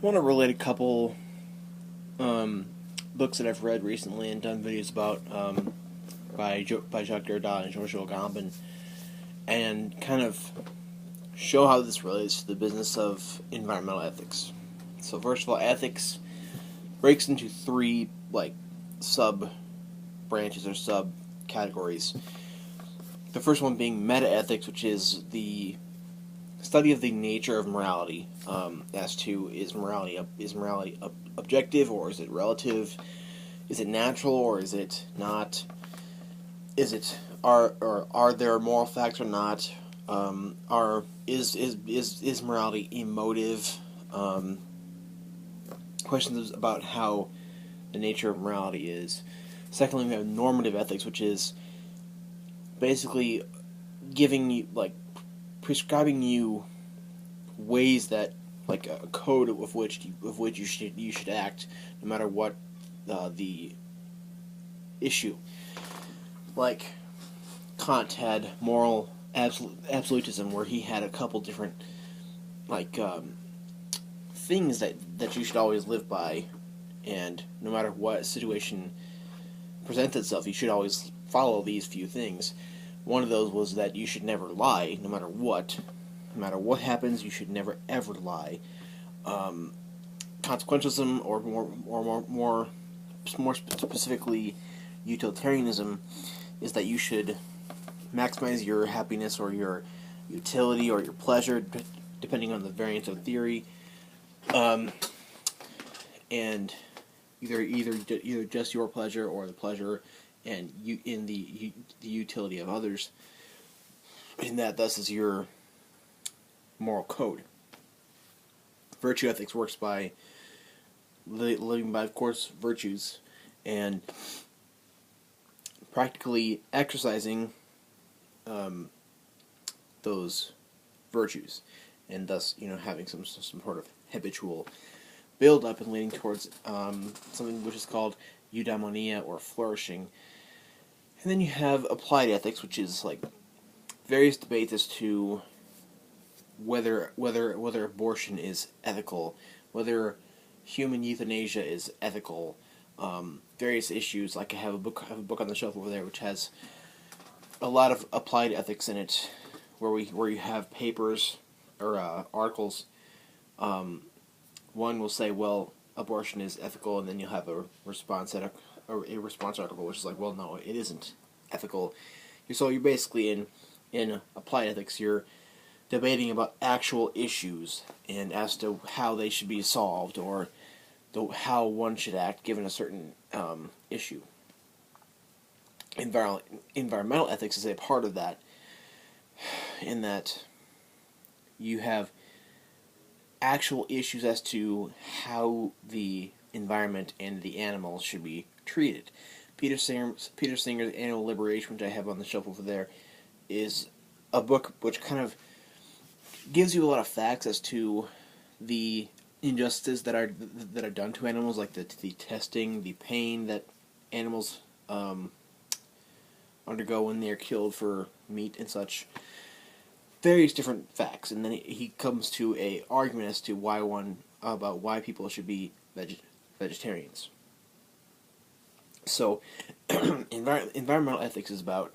want to relate a couple books that I've read recently and done videos about by Jacques Derrida and Giorgio Agamben, and kind of show how this relates to the business of environmental ethics. So first of all, ethics breaks into three sub branches or sub categories. The first one being meta ethics, which is the study of the nature of morality, as to is morality objective or is it relative? Is it natural or is it not? Are there moral facts or not? Is morality emotive? Questions about how the nature of morality is. Secondly, we have normative ethics, which is basically giving you prescribing you ways that a code of which you should act, no matter what the issue. Like Kant had moral absolutism, where he had a couple different things that you should always live by, and no matter what situation presents itself, you should always follow these few things. One of those was that you should never lie, no matter what. No matter what happens, you should never ever lie. Consequentialism, or more specifically, utilitarianism, is that you should maximize your happiness or your utility or your pleasure, depending on the variant of theory, and either just your pleasure or the pleasure and you in the utility of others, and that thus is your moral code. Virtue ethics works by living by, of course, virtues and practically exercising those virtues, and thus having some sort of habitual build up and leading towards something which is called eudaimonia, or flourishing. And then you have applied ethics, which is various debates as to whether abortion is ethical, whether human euthanasia is ethical, various issues. I have a book on the shelf over there which has a lot of applied ethics in it, where you have papers or articles. One will say, well, abortion is ethical, and then you'll have a response article which is like, well, no, it isn't ethical. So you're basically in applied ethics, you're debating about actual issues and as to how they should be solved, or how one should act given a certain issue. Environmental ethics is a part of that, in that you have actual issues as to how the environment and the animals should be treated. Peter Singer's Animal Liberation, which I have on the shelf over there, is a book which kind of gives you a lot of facts as to the injustices that are done to animals, like the testing, the pain that animals undergo when they are killed for meat and such. Various different facts, and then he comes to a argument as to why people should be vegetarians. So, environmental ethics is about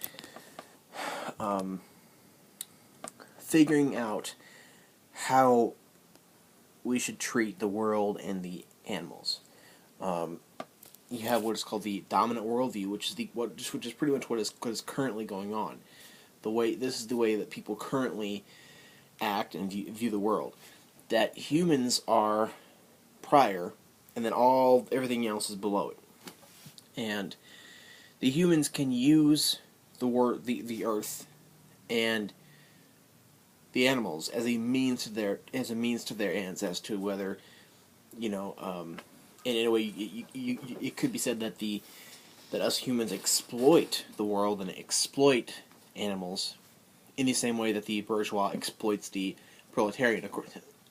figuring out how we should treat the world and the animals. You have what is called the dominant worldview, which is pretty much what is currently going on. This is the way that people currently act and view the world. That humans are prior, and then everything else is below it. And the humans can use the earth and the animals as a means to their ends, as to whether and in a way it could be said that us humans exploit the world and exploit animals in the same way that the bourgeois exploits the proletariat,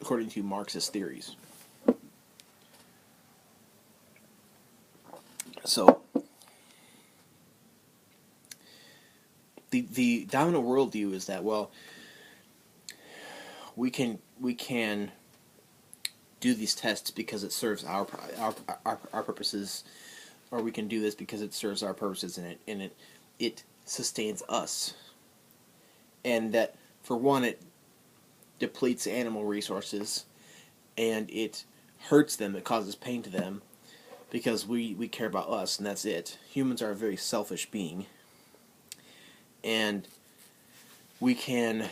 according to Marxist theories. So, the dominant worldview is that, well, we can do these tests because it serves our purposes, or we can do this because it serves our purposes, and it sustains us. And that, for one, it depletes animal resources, and it hurts them, it causes pain to them, because we care about us, and that's it. Humans are a very selfish being, and we can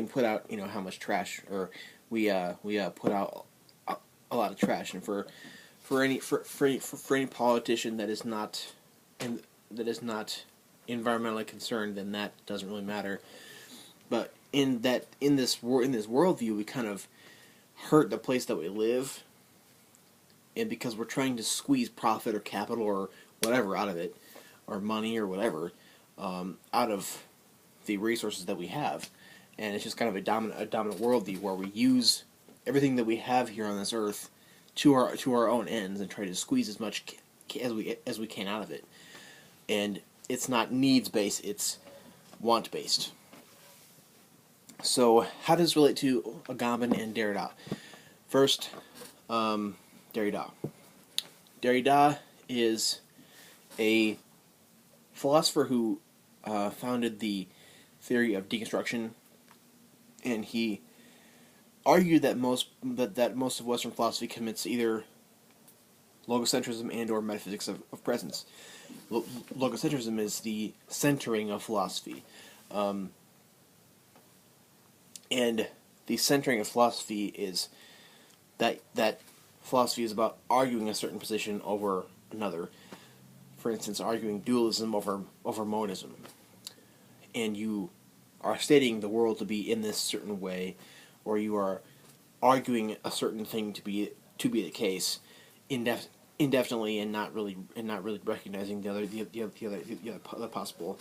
put out, how much trash, or we put out a lot of trash, and for any politician that is not environmentally concerned, then that doesn't really matter. But in this worldview, we kind of hurt the place that we live, and because we're trying to squeeze profit or capital or whatever out of it, or money or whatever, out of the resources that we have, and it's just kind of a dominant worldview where we use everything that we have here on this earth to our own ends and try to squeeze as much as we can out of it. And it's not needs based; it's want based. So, how does this relate to Agamben and Derrida? First, Derrida. Derrida is a philosopher who founded the theory of deconstruction, and he argued that most of Western philosophy commits either logocentrism and or metaphysics of presence. Logocentrism is the centering of philosophy. And the centering of philosophy is that philosophy is about arguing a certain position over another. For instance, arguing dualism over monism. And you are stating the world to be in this certain way, or you are arguing a certain thing to be the case indefinitely, and not really recognizing the other possible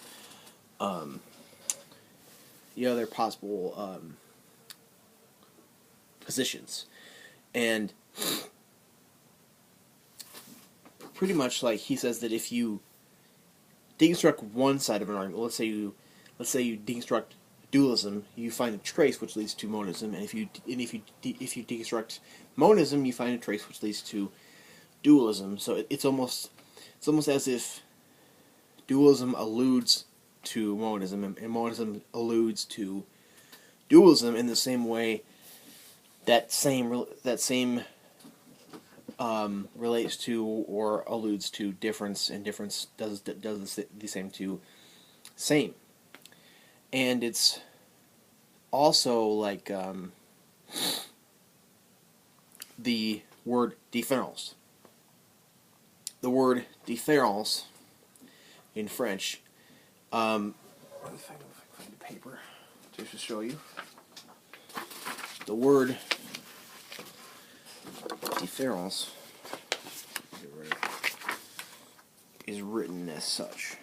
positions. And pretty much, like, he says that if you deconstruct one side of an argument, let's say you deconstruct dualism, you find a trace which leads to monism, and if you deconstruct monism, you find a trace which leads to dualism. So it's almost as if dualism alludes to monism, and monism alludes to dualism in the same way that same relates to or alludes to difference, and difference does the same to same. And it's also like the word différence. The word différence in French. If I can find the paper just to show you. The word différence is written as such.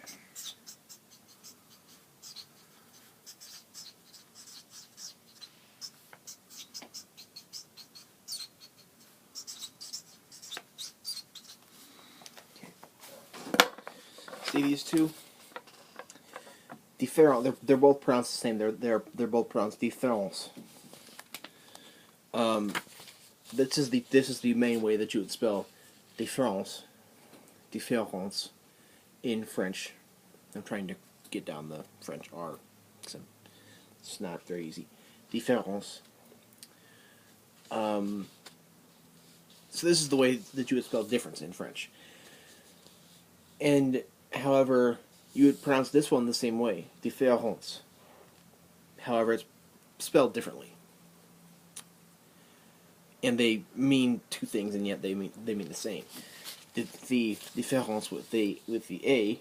See these two? Différence. They're both pronounced the same. They're both pronounced différence. This is the main way that you would spell différence in French. I'm trying to get down the French R, because it's not very easy. Différence. So this is the way that you would spell difference in French. And however, you would pronounce this one the same way, différence. However, it's spelled differently. And they mean two things, and yet they mean the same. The différence with the A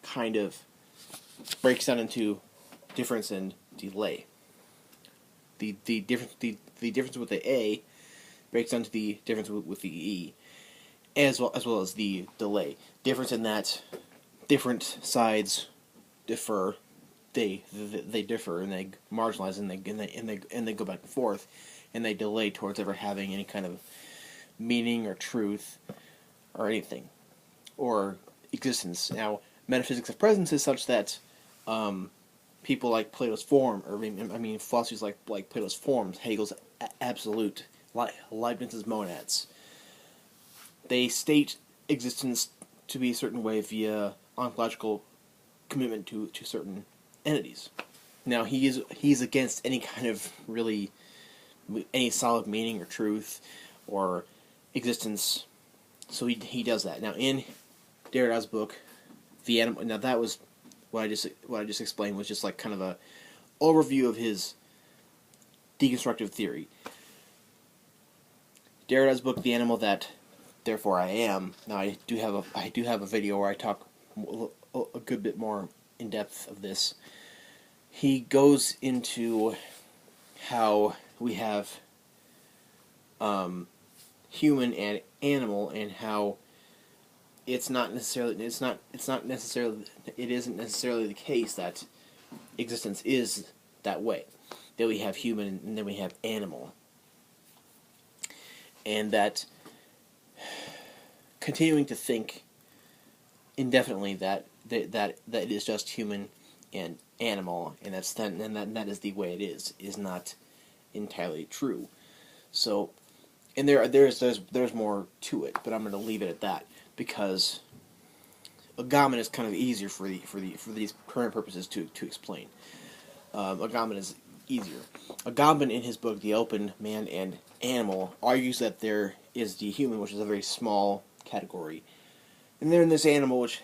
kind of breaks down into difference and delay. The difference with the A breaks down to the difference with the E, as well as the delay. Difference in that different sides differ. They differ, and they marginalize, and they go back and forth, and they delay towards ever having any kind of meaning or truth or anything or existence. Now, metaphysics of presence is such that people like Plato's form, or philosophies like Plato's forms, Hegel's absolute. Leibniz's monads. They state existence to be a certain way via ontological commitment to certain entities. Now he's against any kind of really any solid meaning or truth or existence, so he does that. Now in Derrida's book, the animal. Now that was what I just explained was just like kind of a overview of his deconstructive theory. Derrida's book, The Animal That Therefore I Am. Now I do have a video where I talk a good bit more in depth of this. He goes into how we have human and animal, and how it isn't necessarily the case that existence is that way. That we have human and then we have animal, and that continuing to think indefinitely that it is just human and animal, and that is the way it is not entirely true. So, and there's more to it, but I'm going to leave it at that because Agamben is kind of easier for these current purposes to explain. Agamben is easier. Agamben, in his book The Open Man and Animal, argues that there is the human, which is a very small category, and then this animal, which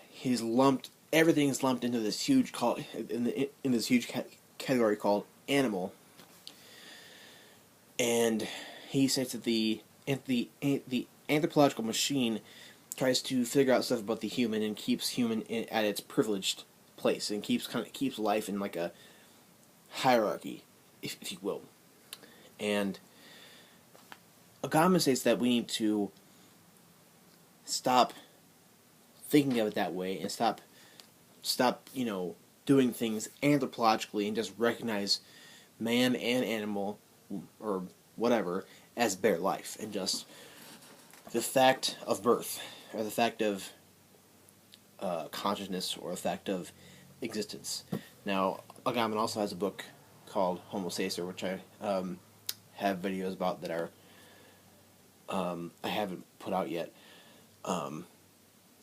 everything is lumped into this huge category called animal. And he says that the anthropological machine tries to figure out stuff about the human and keeps human at its privileged place, and keeps life in like a hierarchy, if you will. And Agamben states that we need to stop thinking of it that way and stop doing things anthropologically and just recognize man and animal or whatever as bare life, and just the fact of birth or the fact of consciousness or the fact of existence. Now Agamben also has a book called Homo Sacer, which I have videos about that are I haven't put out yet.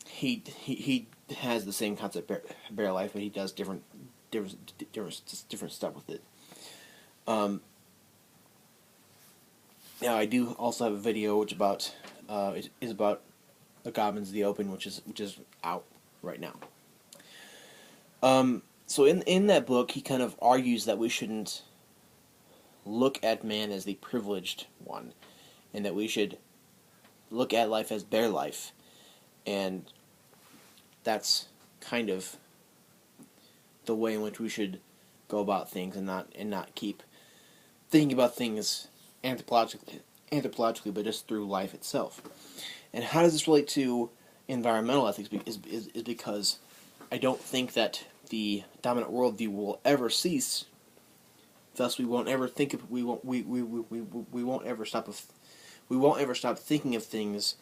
He has the same concept, bare life, but he does different stuff with it. Now I do also have a video which is about Agamben's The Open, which is out right now. So in that book, he kind of argues that we shouldn't look at man as the privileged one, and that we should look at life as bare life, and that's kind of the way in which we should go about things, and not keep thinking about things anthropologically, but just through life itself. And how does this relate to environmental ethics? Is because I don't think that the dominant worldview will ever cease. Thus, we won't ever stop thinking of things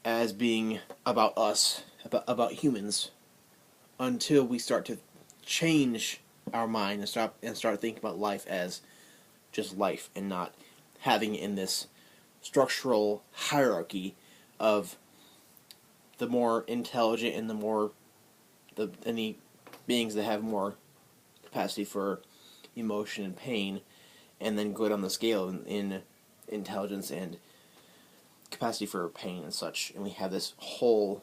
as being about us, about humans, until we start to change our mind and start thinking about life as just life, and not having in this structural hierarchy of the more intelligent and the beings that have more capacity for emotion and pain, and then go down the scale in intelligence and capacity for pain and such, and we have this whole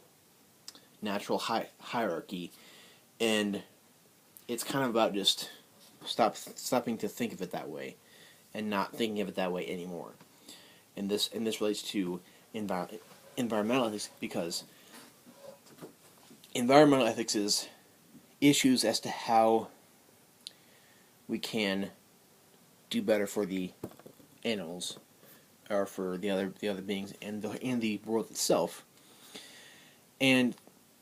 natural hierarchy, and it's kind of about just stopping to think of it that way, and not thinking of it that way anymore. And this relates to environmental ethics, because environmental ethics is issues as to how we can do better for the animals, or for the other beings, and the world itself. And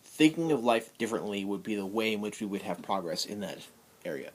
thinking of life differently would be the way in which we would have progress in that area.